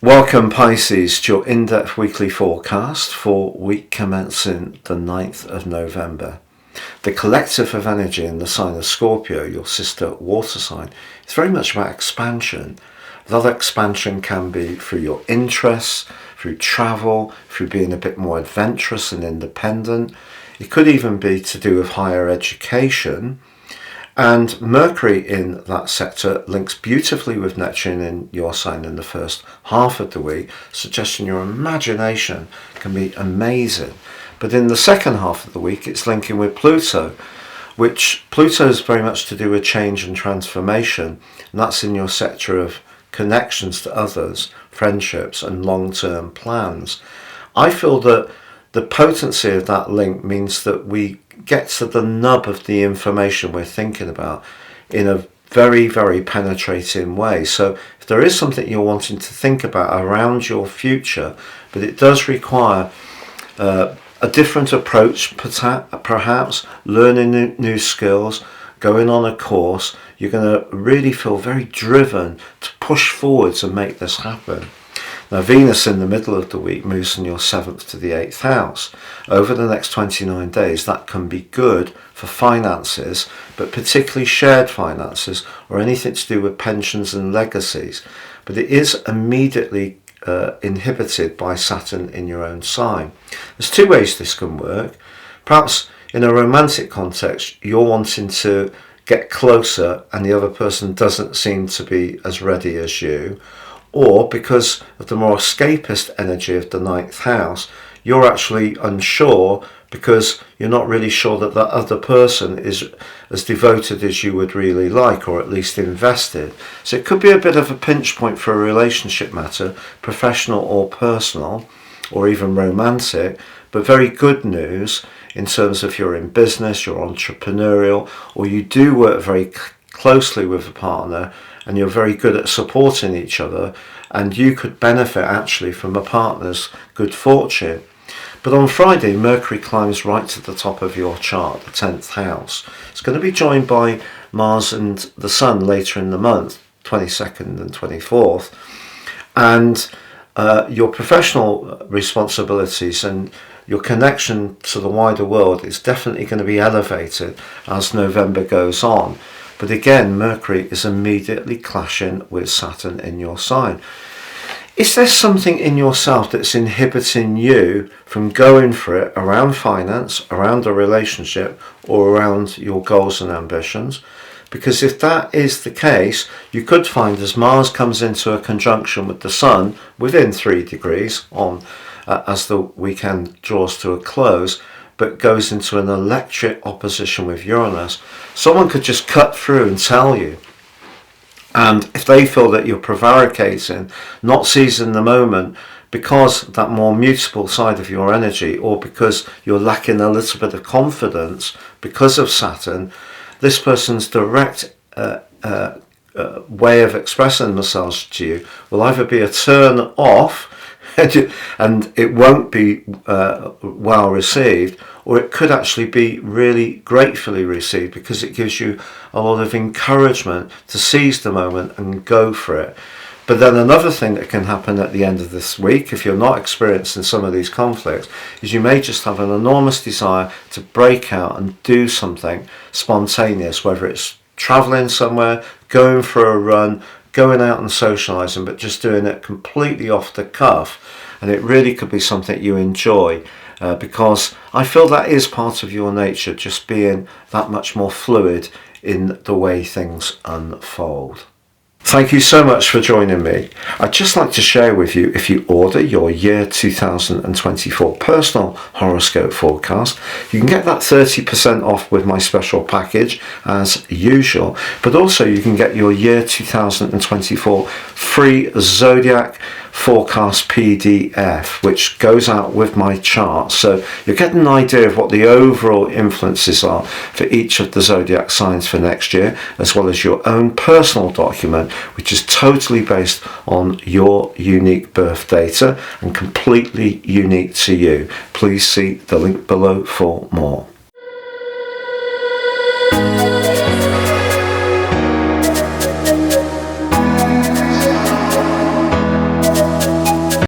Welcome Pisces to your in-depth weekly forecast for week commencing the 9th of November. The collective of energy in the sign of Scorpio, your sister water sign, is very much about expansion. That expansion can be through your interests, through travel, through being a bit more adventurous and independent. It could even be to do with higher education. And Mercury in that sector links beautifully with Neptune in your sign in the first half of the week, suggesting your imagination can be amazing. But in the second half of the week, it's linking with Pluto, which Pluto is very much to do with change and transformation. And that's in your sector of connections to others, friendships and long-term plans. I feel that the potency of that link means that we get to the nub of the information we're thinking about in a very, very penetrating way. So if there is something you're wanting to think about around your future, but it does require a different approach, perhaps learning new skills, going on a course, you're going to really feel very driven to push forwards and make this happen. Now, Venus in the middle of the week moves from your 7th to the 8th house. Over the next 29 days, that can be good for finances, but particularly shared finances or anything to do with pensions and legacies. But it is immediately inhibited by Saturn in your own sign. There's two ways this can work. Perhaps in a romantic context, you're wanting to get closer and the other person doesn't seem to be as ready as you. Or because of the more escapist energy of the 9th house, you're actually unsure because you're not really sure that that other person is as devoted as you would really like, or at least invested. So it could be a bit of a pinch point for a relationship matter, professional or personal, or even romantic, but very good news in terms of you're in business, you're entrepreneurial, or you do work very closely with a partner and you're very good at supporting each other, and you could benefit actually from a partner's good fortune. But on Friday, Mercury climbs right to the top of your chart, the 10th house. It's going to be joined by Mars and the Sun later in the month, 22nd and 24th. And your professional responsibilities and your connection to the wider world is definitely going to be elevated as November goes on. But again, Mercury is immediately clashing with Saturn in your sign. Is there something in yourself that's inhibiting you from going for it around finance, around a relationship, or around your goals and ambitions? Because if that is the case, you could find as Mars comes into a conjunction with the Sun within 3 degrees as the weekend draws to a close, but goes into an electric opposition with Uranus, someone could just cut through and tell you. And if they feel that you're prevaricating, not seizing the moment, because that more mutable side of your energy, or because you're lacking a little bit of confidence because of Saturn, this person's direct way of expressing themselves to you will either be a turn off, and it won't be well received, or it could actually be really gratefully received because it gives you a lot of encouragement to seize the moment and go for it. But then another thing that can happen at the end of this week, if you're not experiencing some of these conflicts, is you may just have an enormous desire to break out and do something spontaneous, whether it's traveling somewhere, going for a run, going out and socializing, but just doing it completely off the cuff. And it really could be something you enjoy, because I feel that is part of your nature, just being that much more fluid in the way things unfold. Thank you so much for joining me. I'd just like to share with you, if you order your year 2024 personal horoscope forecast, you can get that 30% off with my special package as usual, but also you can get your year 2024 free zodiac forecast PDF, which goes out with my chart, so you get an idea of what the overall influences are for each of the zodiac signs for next year, as well as your own personal document, which is totally based on your unique birth data and completely unique to you. Please see the link below for more.